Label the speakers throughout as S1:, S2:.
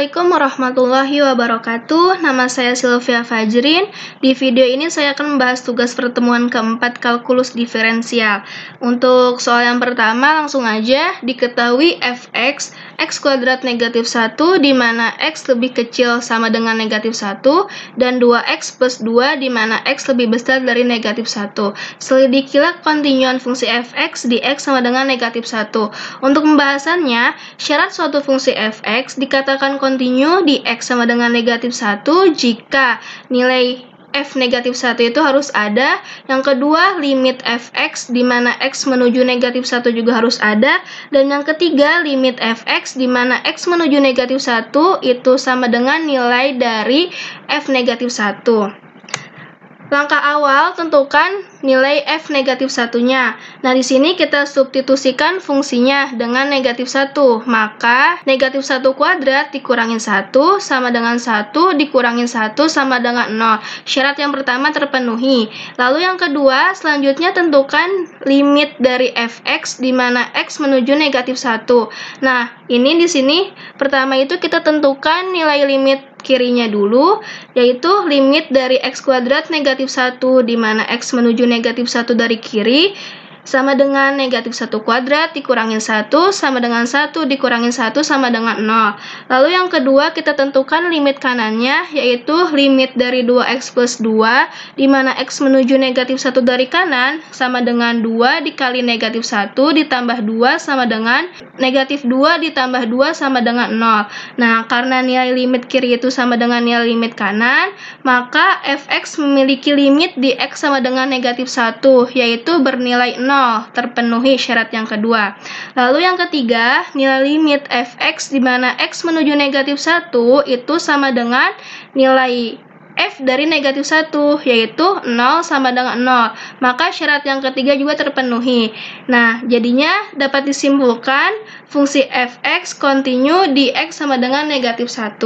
S1: Assalamualaikum warahmatullahi wabarakatuh. Nama saya Sylvia Fajrin. Di video ini saya akan membahas tugas pertemuan keempat kalkulus diferensial. Untuk soal yang pertama langsung aja. Diketahui fx, x kuadrat negatif 1, di mana x lebih kecil sama dengan negatif 1, dan 2x plus 2, di mana x lebih besar dari negatif 1. Selidikilah kontinuan fungsi fx di x sama dengan negatif 1. Untuk pembahasannya, syarat suatu fungsi fx dikatakan kontinu di x sama dengan negatif 1 jika nilai f negatif 1 itu harus ada. Yang kedua, limit fx di mana x menuju negatif 1 juga harus ada. Dan yang ketiga, limit fx di mana x menuju negatif 1 itu sama dengan nilai dari f negatif 1. Langkah awal, tentukan nilai f negatif 1-nya. Nah, di sini kita substitusikan fungsinya dengan negatif 1. Maka, negatif 1 kuadrat dikurangin 1 sama dengan 1 dikurangin 1 sama dengan 0. Syarat yang pertama terpenuhi. Lalu yang kedua, selanjutnya tentukan limit dari fx di mana x menuju negatif 1. Nah, ini di sini pertama itu kita tentukan nilai limit kirinya dulu, yaitu limit dari x kuadrat negatif 1 di mana x menuju negatif 1 dari kiri sama dengan negatif 1 kuadrat dikurangin 1 sama dengan 1 dikurangin 1 sama dengan 0. Lalu yang kedua kita tentukan limit kanannya, yaitu limit dari 2x plus 2 di mana x menuju negatif 1 dari kanan sama dengan 2 dikali negatif 1 ditambah 2 sama dengan negatif 2 ditambah 2 sama dengan 0. Nah, karena nilai limit kiri itu sama dengan nilai limit kanan, maka fx memiliki limit di x sama dengan negatif 1, yaitu bernilai 0. Terpenuhi syarat yang kedua. Lalu yang ketiga, nilai limit fx di mana x menuju negatif 1 itu sama dengan nilai f dari negatif 1, yaitu 0 sama dengan 0. Maka syarat yang ketiga juga terpenuhi. Nah, jadinya dapat disimpulkan fungsi fx kontinu di x sama dengan negatif 1.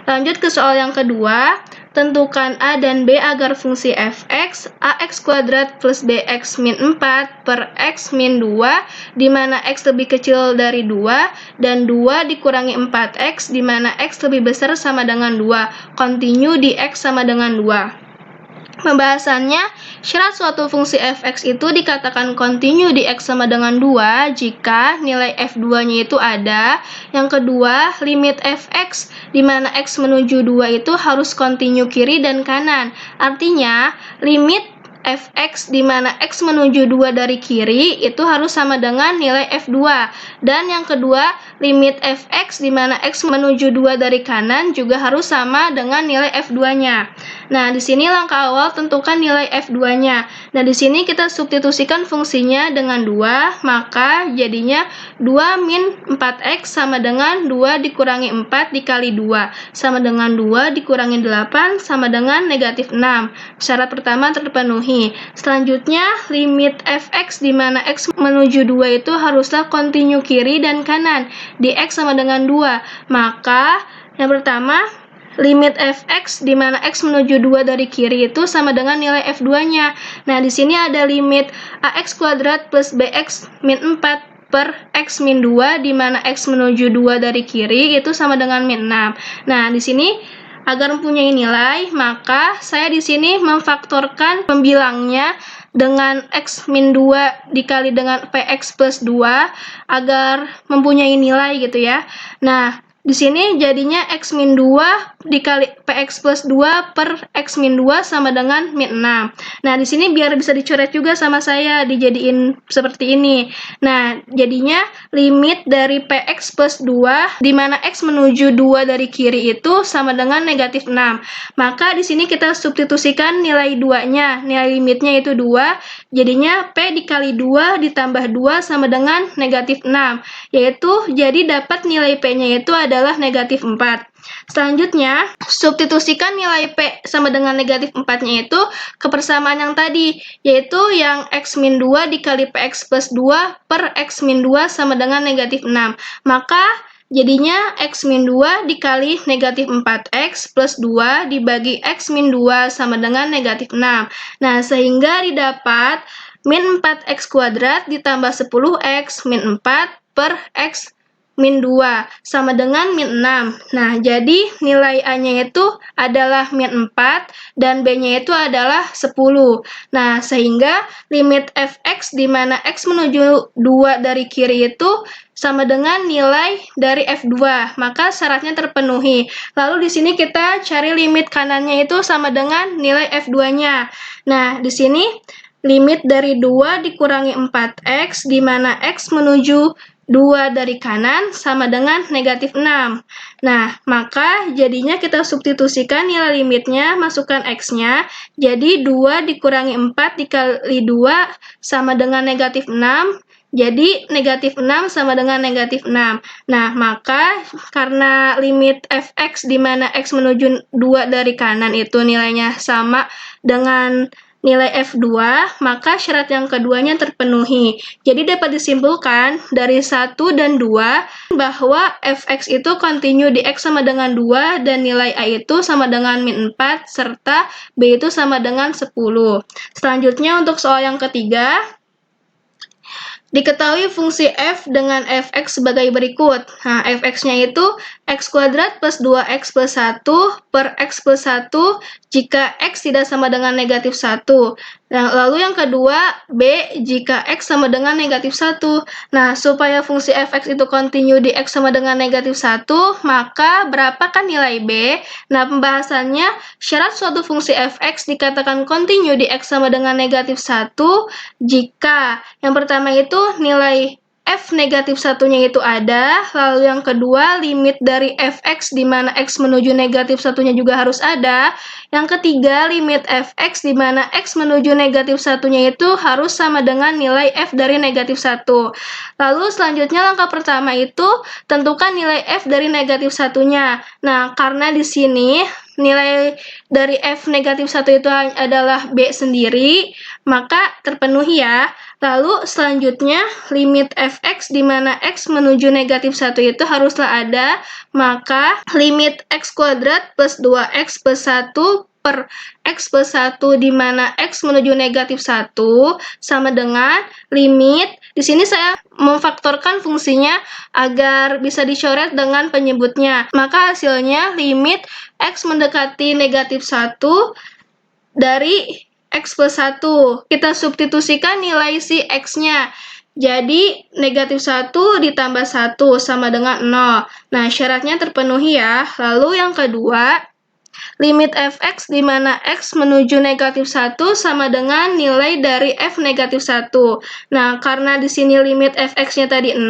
S1: Lanjut ke soal yang kedua. Tentukan A dan B agar fungsi fx ax kuadrat plus bx min 4 per x min 2 di mana x lebih kecil dari 2 dan 2 dikurangi 4x di mana x lebih besar sama dengan 2. Kontinu di x sama dengan 2. Pembahasannya, syarat suatu fungsi fx itu dikatakan kontinu di x sama dengan 2 jika nilai f2-nya itu ada. Yang kedua, limit fx di mana x menuju 2 itu harus kontinu kiri dan kanan. Artinya, limit fx di mana x menuju 2 dari kiri itu harus sama dengan nilai f2. Dan yang kedua, limit fx di mana x menuju 2 dari kanan juga harus sama dengan nilai f2-nya. Nah, di sini langkah awal tentukan nilai f2-nya. Nah, di sini kita substitusikan fungsinya dengan 2, maka jadinya 2 min 4x sama dengan 2 dikurangi 4 dikali 2, sama dengan 2 dikurangi 8 sama dengan negatif 6. Syarat pertama terpenuhi. Selanjutnya, limit fx di mana x menuju 2 itu haruslah kontinu kiri dan kanan di x sama dengan 2. Maka, yang pertama, limit fx di mana x menuju 2 dari kiri itu sama dengan nilai f2-nya. Nah, di sini ada limit ax kuadrat plus bx min 4 per x min 2 di mana x menuju 2 dari kiri itu sama dengan min 6. Nah, di sini agar mempunyai nilai, maka saya di sini memfaktorkan pembilangnya dengan x min 2 dikali dengan px plus 2 agar mempunyai nilai gitu ya. Nah, di sini jadinya x min 2 dikali px plus 2 per x min 2 sama dengan min 6. Nah, di sini biar bisa dicoret juga sama saya, dijadiin seperti ini. Nah, jadinya limit dari px plus 2 di mana x menuju 2 dari kiri itu sama dengan negatif 6. Maka di sini kita substitusikan nilai 2-nya. Nilai limitnya itu 2. Jadinya p dikali 2 ditambah 2 sama dengan negatif 6. Yaitu jadi dapat nilai p-nya itu adalah negatif 4. Selanjutnya, substitusikan nilai P sama dengan negatif 4-nya itu ke persamaan yang tadi, yaitu yang x min 2 dikali px plus 2 per x min 2 sama dengan negatif 6. Maka, jadinya x min 2 dikali negatif 4x plus 2 dibagi x min 2 sama dengan negatif 6. Nah, sehingga didapat min 4x kuadrat ditambah 10x min 4 per x min 2 sama dengan min 6. Nah, jadi nilai A-nya itu adalah min 4 dan B-nya itu adalah 10. Nah, sehingga limit fx di mana x menuju 2 dari kiri itu sama dengan nilai dari F2, maka syaratnya terpenuhi. Lalu di sini kita cari limit kanannya itu sama dengan nilai F2-nya. Nah, di sini limit dari 2 dikurangi 4x, di mana x menuju 2 dari kanan sama dengan negatif 6. Nah, maka jadinya kita substitusikan nilai limitnya, masukkan x-nya. Jadi 2 dikurangi 4 dikali 2 sama dengan negatif 6. Jadi negatif 6 sama dengan negatif 6. Nah, maka karena limit fx di mana x menuju 2 dari kanan itu nilainya sama dengan nilai F2, maka syarat yang keduanya terpenuhi. Jadi dapat disimpulkan dari 1 dan 2 bahwa fx itu kontinu di x sama dengan 2 dan nilai A itu sama dengan min 4 serta B itu sama dengan 10. Selanjutnya untuk soal yang ketiga, diketahui fungsi f dengan fx sebagai berikut. Nah, fx-nya itu x kuadrat plus 2x plus 1 per x plus 1 jika x tidak sama dengan negatif 1. Nah, lalu yang kedua, b jika x sama dengan negatif 1. Nah, supaya fungsi fx itu kontinu di x sama dengan negatif 1, maka berapakah nilai b? Nah, pembahasannya, syarat suatu fungsi fx dikatakan kontinu di x sama dengan negatif 1 jika yang pertama itu nilai f negatif satunya itu ada, lalu yang kedua limit dari fx di mana x menuju negatif satunya juga harus ada, yang ketiga limit fx di mana x menuju negatif satunya itu harus sama dengan nilai f dari negatif 1. Lalu selanjutnya langkah pertama itu tentukan nilai f dari negatif satunya. Nah, karena di sini nilai dari f negatif 1 itu adalah b sendiri, maka terpenuhi ya. Lalu selanjutnya limit fx di mana x menuju negatif 1 itu haruslah ada, maka limit x kuadrat plus 2x plus 1 per x plus 1 di mana x menuju negatif 1 sama dengan limit, di sini saya memfaktorkan fungsinya agar bisa dicoret dengan penyebutnya. Maka hasilnya limit x mendekati negatif 1 dari x plus 1. Kita substitusikan nilai si x-nya. Jadi, negatif 1 ditambah 1 sama dengan 0. Nah, syaratnya terpenuhi ya. Lalu yang kedua, limit fx di mana x menuju negatif 1 sama dengan nilai dari f negatif 1. Nah, karena di sini limit fx-nya tadi 0,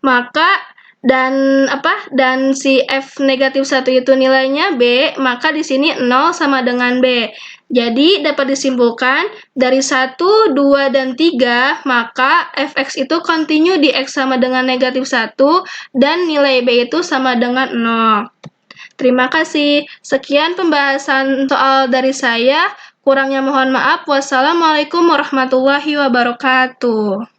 S1: maka dan si f negatif 1 itu nilainya b, maka di sini 0 sama dengan b. Jadi dapat disimpulkan dari 1, 2, dan 3, maka fx itu kontinu di x sama dengan negatif 1 dan nilai b itu sama dengan 0. Terima kasih. Sekian pembahasan soal dari saya. Kurangnya mohon maaf. Wassalamualaikum warahmatullahi wabarakatuh.